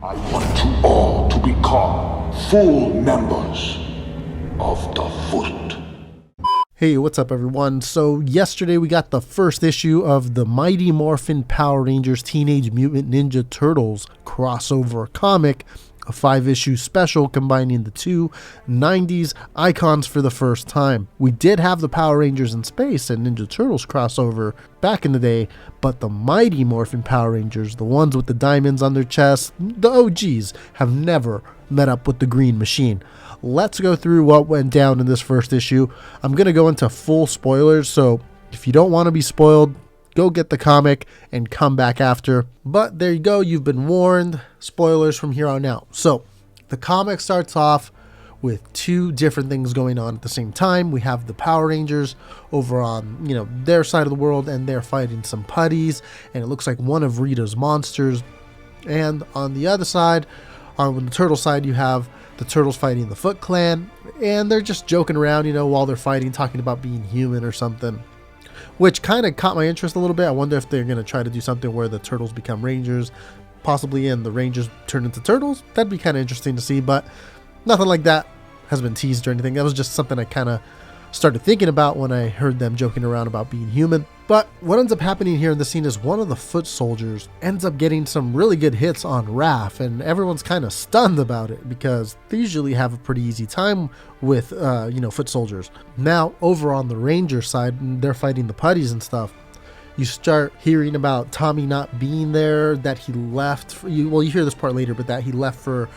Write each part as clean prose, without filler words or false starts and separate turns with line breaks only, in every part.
I want you all to become full members of the Foot.
Hey, what's up everyone? So yesterday we got the first issue of the Mighty Morphin Power Rangers Teenage Mutant Ninja Turtles crossover comic, a 5-issue special combining the two 90s icons for the first time. We did have the Power Rangers in Space and Ninja Turtles crossover back in the day, but the Mighty Morphin Power Rangers, the ones with the diamonds on their chests, the OGs, have never met up with the Green Machine. Let's go through what went down in this first issue. I'm going to go into full spoilers, so if you don't want to be spoiled, go get the comic and come back after. But there you go, you've been warned. Spoilers from here on out. So the comic starts off with two different things going on at the same time. We have the Power Rangers over on, their side of the world, and they're fighting some putties, and it looks like one of Rita's monsters. And on the other side, on the Turtle side, you have the Turtles fighting the Foot Clan, and they're just joking around, while they're fighting, talking about being human or something, which kind of caught my interest a little bit. I wonder if they're going to try to do something where the Turtles become Rangers, possibly, and the Rangers turn into Turtles. That'd be kind of interesting to see, but nothing like that has been teased or anything. That was just something I kind of started thinking about when I heard them joking around about being human. But what ends up happening here in the scene is one of the Foot Soldiers ends up getting some really good hits on Raph, and everyone's kind of stunned about it because they usually have a pretty easy time with, Foot Soldiers. Now, over on the Ranger side, they're fighting the putties and stuff. You start hearing about Tommy not being there, that he left. You hear this part later, but that he left for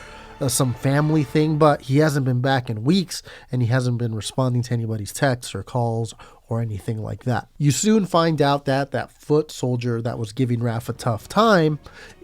some family thing, but he hasn't been back in weeks, and he hasn't been responding to anybody's texts or calls or anything like that. You soon find out that that Foot Soldier that was giving Raph a tough time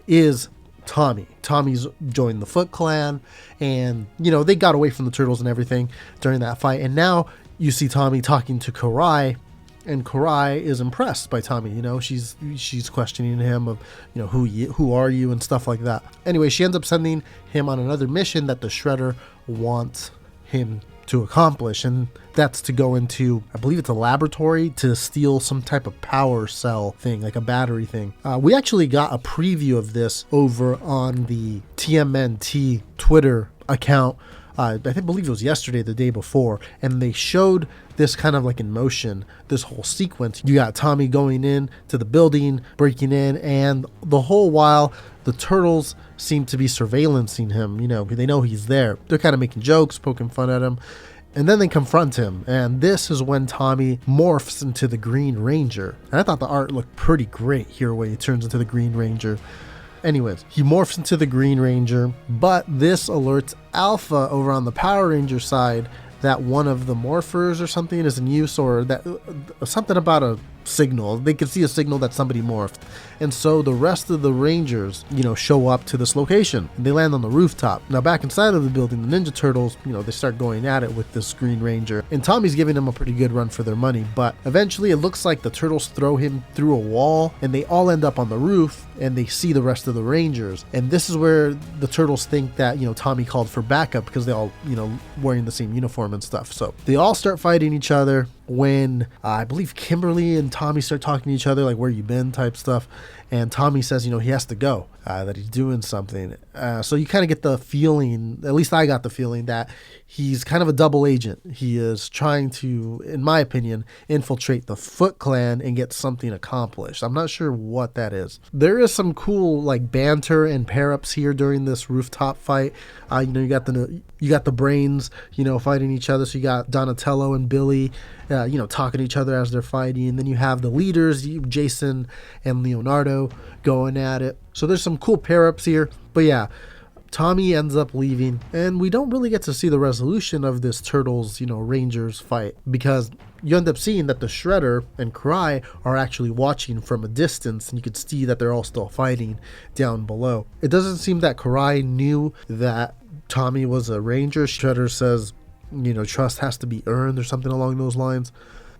is Tommy. Tommy's joined the Foot Clan, and they got away from the Turtles and everything during that fight, and now you see Tommy talking to Karai, and Karai is impressed by Tommy. She's questioning him of, who are you and stuff like that. Anyway, she ends up sending him on another mission that the Shredder wants him to accomplish, and that's to go into, I believe it's a laboratory, to steal some type of power cell thing, like a battery thing. We actually got a preview of this over on the Tmnt Twitter account. I believe it was yesterday, the day before, and they showed this kind of like in motion, this whole sequence. You got Tommy going in to the building, breaking in, and the whole while the Turtles seem to be surveillancing him. They know he's there. They're kind of making jokes, poking fun at him, and then they confront him, and this is when Tommy morphs into the Green Ranger. And I thought the art looked pretty great here when he turns into the Green Ranger. Anyways, he morphs into the Green Ranger, but this alerts Alpha over on the Power Ranger side that one of the morphers or something is in use, or that something about a signal. They can see a signal that somebody morphed. And so the rest of the Rangers, show up to this location, and they land on the rooftop. Now back inside of the building, the Ninja Turtles, they start going at it with this Green Ranger, and Tommy's giving them a pretty good run for their money, but eventually it looks like the Turtles throw him through a wall, and they all end up on the roof, and they see the rest of the Rangers. And this is where the Turtles think that, Tommy called for backup because they all, wearing the same uniform and stuff. So they all start fighting each other when I believe Kimberly and Tommy start talking to each other, like, where you been type stuff. And Tommy says, he has to go, that he's doing something. So you kind of get the feeling, at least I got the feeling, that he's kind of a double agent. He is trying to, in my opinion, infiltrate the Foot Clan and get something accomplished. I'm not sure what that is. There is some cool like banter and pair-ups here during this rooftop fight. You got the brains, fighting each other. So you got Donatello and Billy, talking to each other as they're fighting. And then you have the leaders, Jason and Leonardo, going at it. So there's some cool pair-ups here. But yeah, Tommy ends up leaving, and we don't really get to see the resolution of this Turtles, Rangers fight, because you end up seeing that the Shredder and Karai are actually watching from a distance, and you can see that they're all still fighting down below. It doesn't seem that Karai knew that Tommy was a Ranger. Shredder says, trust has to be earned or something along those lines.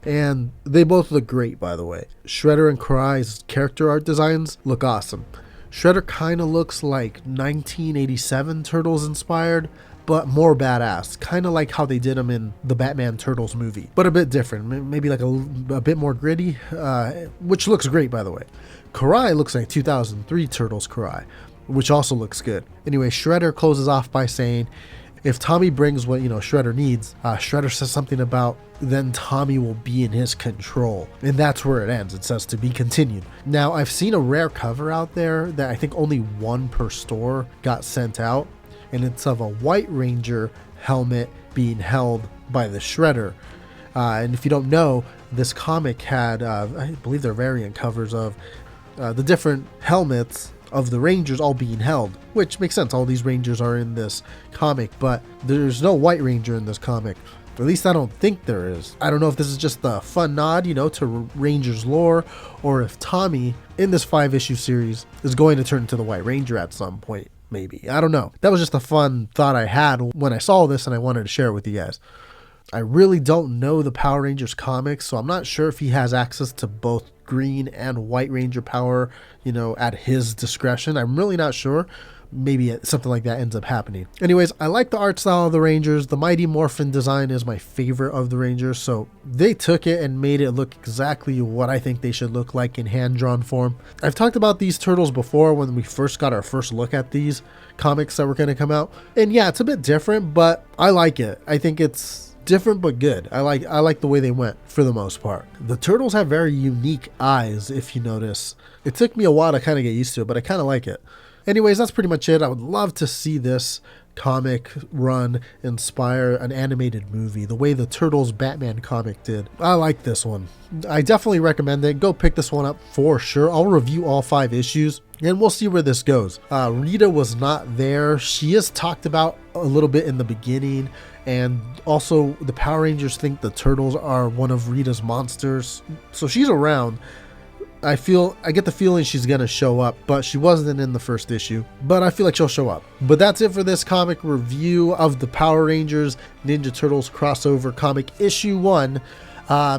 And they both look great, by the way. Shredder and Karai's character art designs look awesome. Shredder kind of looks like 1987 Turtles inspired, but more badass. Kind of like how they did him in the Batman Turtles movie, but a bit different. Maybe like a bit more gritty, which looks great, by the way. Karai looks like 2003 Turtles Karai. which also looks good. Anyway, Shredder closes off by saying, if Tommy brings what, Shredder needs, Shredder says something about then Tommy will be in his control. And that's where it ends. It says to be continued. Now, I've seen a rare cover out there that I think only one per store got sent out. And it's of a White Ranger helmet being held by the Shredder. And if you don't know, this comic had, I believe they're variant covers of the different helmets of the Rangers all being held, which makes sense. All these Rangers are in this comic, but there's no White Ranger in this comic. At least I don't think there is. I don't know if this is just a fun nod, to Rangers lore, or if Tommy in this 5-issue series is going to turn into the White Ranger at some point, maybe. I don't know. That was just a fun thought I had when I saw this and I wanted to share it with you guys. I really don't know the Power Rangers comics, so I'm not sure if he has access to both Green and White Ranger power, at his discretion. I'm really not sure. Maybe something like that ends up happening. Anyways, I like the art style of the Rangers. The Mighty Morphin design is my favorite of the Rangers, so they took it and made it look exactly what I think they should look like in hand-drawn form. I've talked about these turtles before when we first got our first look at these comics that were going to come out. And yeah, it's a bit different, but I like it. I think it's different but good. I like the way they went for the most part. The turtles have very unique eyes, if you notice. It took me a while to kind of get used to it, but I kind of like it. Anyways, that's pretty much it. I would love to see this comic run inspire an animated movie the way the Turtles Batman comic did. I like this one. I definitely recommend it. Go pick this one up for sure. I'll review all 5 issues and we'll see where this goes. Rita was not there. She is talked about a little bit in the beginning, and also the Power Rangers think the turtles are one of Rita's monsters, so she's around. I get the feeling she's gonna show up, but she wasn't in the first issue, but I feel like she'll show up. But that's it for this comic review of the Power Rangers Ninja Turtles crossover comic issue 1.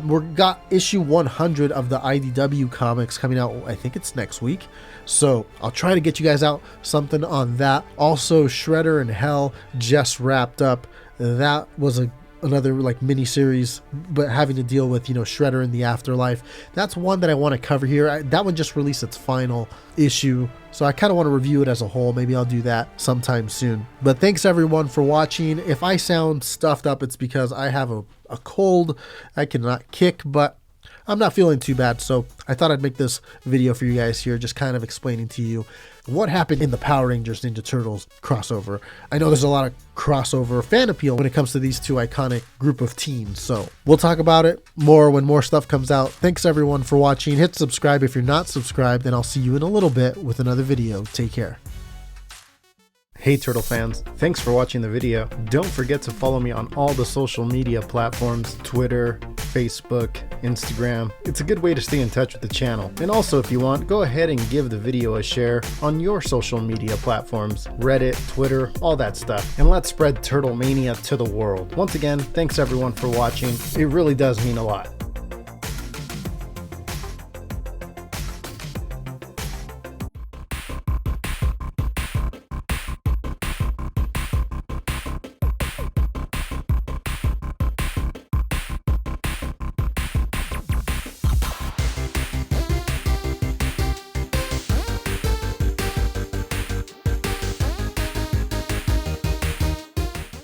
We've got issue 100 of the IDW comics coming out. I think it's next week, so I'll try to get you guys out something on that. Also, Shredder and Hell just wrapped up. That was another like mini series, but having to deal with Shredder in the afterlife. That's one that I want to cover here. That one just released its final issue, so I kind of want to review it as a whole. Maybe I'll do that sometime soon. But thanks everyone for watching. If I sound stuffed up, it's because I have a cold. I cannot kick, but I'm not feeling too bad, so I thought I'd make this video for you guys here, just kind of explaining to you what happened in the Power Rangers Ninja Turtles crossover. I know there's a lot of crossover fan appeal when it comes to these two iconic group of teams, so we'll talk about it more when more stuff comes out. Thanks everyone for watching. Hit subscribe if you're not subscribed, and I'll see you in a little bit with another video. Take care.
Hey Turtle fans, thanks for watching the video. Don't forget to follow me on all the social media platforms, Twitter, Facebook, Instagram. It's a good way to stay in touch with the channel. And also, if you want, go ahead and give the video a share on your social media platforms, Reddit, Twitter, all that stuff. And let's spread Turtle Mania to the world. Once again, thanks everyone for watching. It really does mean a lot.